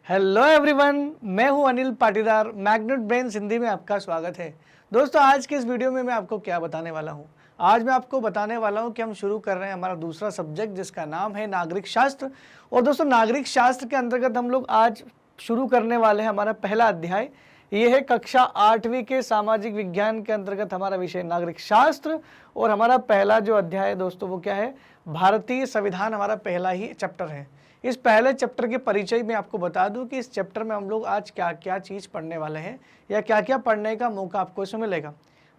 Hello everyone, मैं हूं Anil Patidar. Magnet brains Hindi में आपका स्वागत है। दोस्तों, आज के इस वीडियो में मैं आपको क्या बताने वाला हूं। आज मैं आपको बताने वाला हूं कि हम शुरू कर रहे हैं हमारा दूसरा सब्जेक्ट, जिसका नाम है नागरिक शास्त्र। और दोस्तों, नागरिक शास्त्र के अंतर्गत हम लोग आज शुरू करने वाले हैं हमारा पहला अध्याय। ये है कक्षा 8वीं के सामाजिक विज्ञान के अंतर्गत हमारा विषय नागरिक शास्त्र। और हमारा पहला जो अध्याय है दोस्तों, वो क्या है? भारतीय संविधान हमारा पहला ही चैप्टर है। इस पहले चैप्टर के परिचय में आपको बता दूं कि इस चैप्टर में हम लोग आज क्या क्या चीज़ पढ़ने वाले हैं या क्या क्या पढ़ने का मौका आपको इसमें मिलेगा।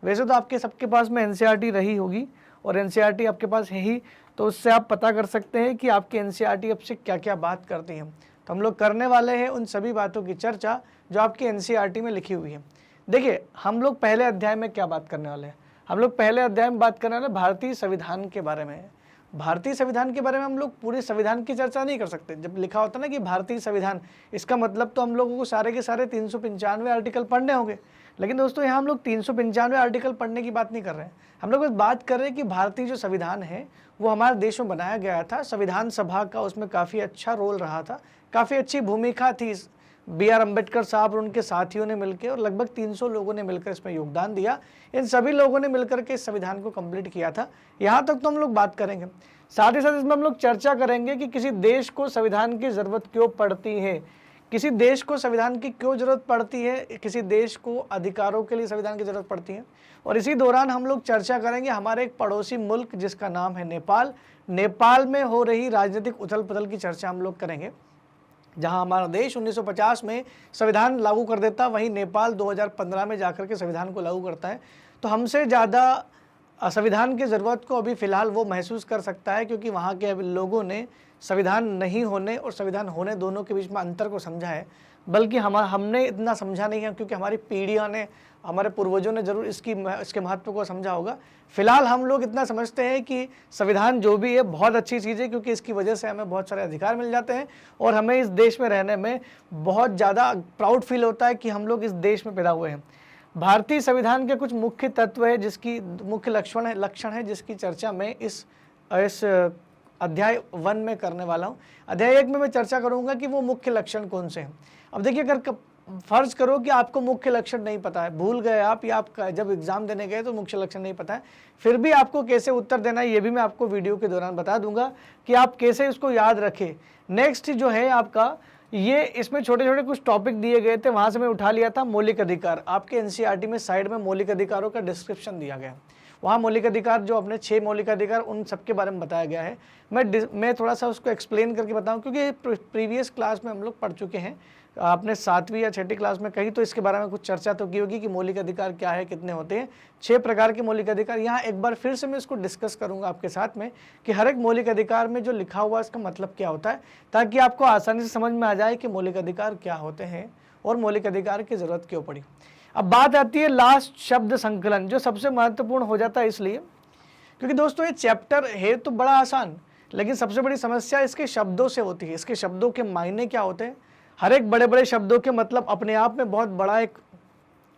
वैसे तो आपके सबके पास में एनसीईआरटी रही होगी और एनसीईआरटी आपके पास है ही, तो उससे आप पता कर सकते हैं कि आपकी एनसीईआरटी आपसे क्या क्या बात करती है। तो हम लोग करने वाले हैं उन सभी बातों की चर्चा जो आपकी एनसीईआरटी में लिखी हुई है। देखिए, हम लोग पहले अध्याय में क्या बात करने वाले हैं? हम लोग पहले अध्याय में बात करने वाले भारतीय संविधान के बारे में। भारतीय संविधान के बारे में हम लोग पूरे संविधान की चर्चा नहीं कर सकते। जब लिखा होता है ना कि भारतीय संविधान, इसका मतलब तो हम लोगों को सारे के सारे 395 आर्टिकल पढ़ने होंगे। लेकिन दोस्तों, यहाँ हम लोग 395 आर्टिकल पढ़ने की बात नहीं कर रहे हैं। हम लोग बस बात कर रहे हैं कि भारतीय जो संविधान है वो हमारे देश में बनाया गया था। संविधान सभा का उसमें काफ़ी अच्छा रोल रहा था, काफ़ी अच्छी भूमिका थी। B.R. अम्बेडकर साहब और उनके साथियों ने मिलकर और लगभग 300 लोगों ने मिलकर इसमें योगदान दिया। इन सभी लोगों ने मिलकर के इस संविधान को कंप्लीट किया था। यहाँ तक तो हम लोग बात करेंगे। साथ ही साथ इसमें हम लोग चर्चा करेंगे कि किसी देश को संविधान की ज़रूरत क्यों पड़ती है, किसी देश को संविधान की क्यों ज़रूरत पड़ती है, किसी देश को अधिकारों के लिए संविधान की ज़रूरत पड़ती है। और इसी दौरान हम लोग चर्चा करेंगे हमारे एक पड़ोसी मुल्क जिसका नाम है नेपाल। नेपाल में हो रही राजनीतिक उथल पुथल की चर्चा हम लोग करेंगे। जहां हमारा देश 1950 में संविधान लागू कर देता, वहीं नेपाल 2015 में जाकर के संविधान को लागू करता है। तो हमसे ज़्यादा संविधान की ज़रूरत को अभी फ़िलहाल वो महसूस कर सकता है, क्योंकि वहाँ के लोगों ने संविधान नहीं होने और संविधान होने दोनों के बीच में अंतर को समझा है। बल्कि हमने इतना समझा नहीं है, क्योंकि हमारी पीढ़ियाँ ने, हमारे पूर्वजों ने ज़रूर इसके महत्व को समझा होगा। फिलहाल हम लोग इतना समझते हैं कि संविधान जो भी है बहुत अच्छी चीज़ है, क्योंकि इसकी वजह से हमें बहुत सारे अधिकार मिल जाते हैं और हमें इस देश में रहने में बहुत ज़्यादा प्राउड फील होता है कि हम लोग इस देश में पैदा हुए हैं। भारतीय संविधान के कुछ मुख्य तत्व है, जिसकी मुख्य लक्षण है जिसकी चर्चा मैं इस अध्याय 1 में करने वाला हूँ। अध्याय 1 में मैं चर्चा करूँगा कि वो मुख्य लक्षण कौन से हैं। अब देखिए, अगर फर्ज करो कि आपको मुख्य लक्षण नहीं पता है, भूल गए आप, या आप जब एग्जाम देने गए तो मुख्य लक्षण नहीं पता है, फिर भी आपको कैसे उत्तर देना है ये भी मैं आपको वीडियो के दौरान बता दूंगा कि आप कैसे उसको याद रखें। नेक्स्ट जो है आपका, ये इसमें छोटे छोटे कुछ टॉपिक दिए गए थे, वहाँ से मैं उठा लिया था मौलिक अधिकार। आपके एनसीईआरटी में साइड में मौलिक अधिकारों का डिस्क्रिप्शन दिया गया है। वहाँ मौलिक अधिकार जो अपने 6 मौलिक अधिकार, उन सब के बारे में बताया गया है। मैं थोड़ा सा उसको एक्सप्लेन करके बताऊं, क्योंकि प्रीवियस क्लास में हम लोग पढ़ चुके हैं। आपने 7वीं या 6ठी क्लास में कही तो इसके बारे में कुछ चर्चा तो की होगी कि मौलिक अधिकार क्या है, कितने होते हैं। 6 प्रकार के मौलिक अधिकार। यहाँ एक बार फिर से मैं इसको डिस्कस करूँगा आपके साथ में कि हर एक मौलिक अधिकार में जो लिखा हुआ है इसका मतलब क्या होता है, ताकि आपको आसानी से समझ में आ जाए कि मौलिक अधिकार क्या होते हैं और मौलिक अधिकार की ज़रूरत क्यों पड़ी। अब बात आती है लास्ट शब्द संकलन, जो सबसे महत्वपूर्ण हो जाता है, इसलिए क्योंकि दोस्तों ये चैप्टर है तो बड़ा आसान, लेकिन सबसे बड़ी समस्या इसके शब्दों से होती है। इसके शब्दों के मायने क्या होते हैं, हर एक बड़े बड़े शब्दों के मतलब अपने आप में बहुत बड़ा एक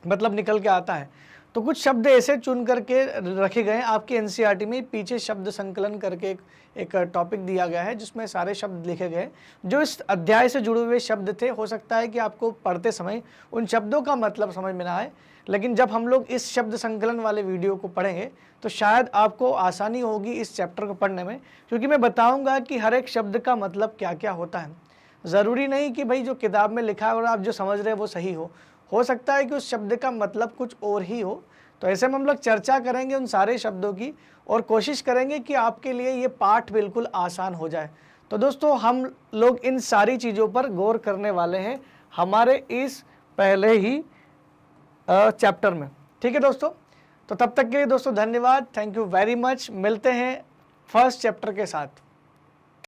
मतलब निकल के आता है। तो कुछ शब्द ऐसे चुन करके रखे गए हैं आपके एनसीईआरटी में। पीछे शब्द संकलन करके एक टॉपिक दिया गया है, जिसमें सारे शब्द लिखे गए जो इस अध्याय से जुड़े हुए शब्द थे। हो सकता है कि आपको पढ़ते समय उन शब्दों का मतलब समझ में ना आए, लेकिन जब हम लोग इस शब्द संकलन वाले वीडियो को पढ़ेंगे तो शायद आपको आसानी होगी इस चैप्टर को पढ़ने में, क्योंकि मैं बताऊँगा कि हर एक शब्द का मतलब क्या क्या होता है। ज़रूरी नहीं कि भाई जो किताब में लिखा है और आप जो समझ रहे हैं वो सही हो सकता है कि उस शब्द का मतलब कुछ और ही हो। तो ऐसे में हम लोग चर्चा करेंगे उन सारे शब्दों की और कोशिश करेंगे कि आपके लिए ये पाठ बिल्कुल आसान हो जाए। तो दोस्तों, हम लोग इन सारी चीज़ों पर गौर करने वाले हैं हमारे इस पहले ही चैप्टर में। ठीक है दोस्तों, तो तब तक के लिए दोस्तों धन्यवाद, थैंक यू वेरी मच। मिलते हैं फर्स्ट चैप्टर के साथ।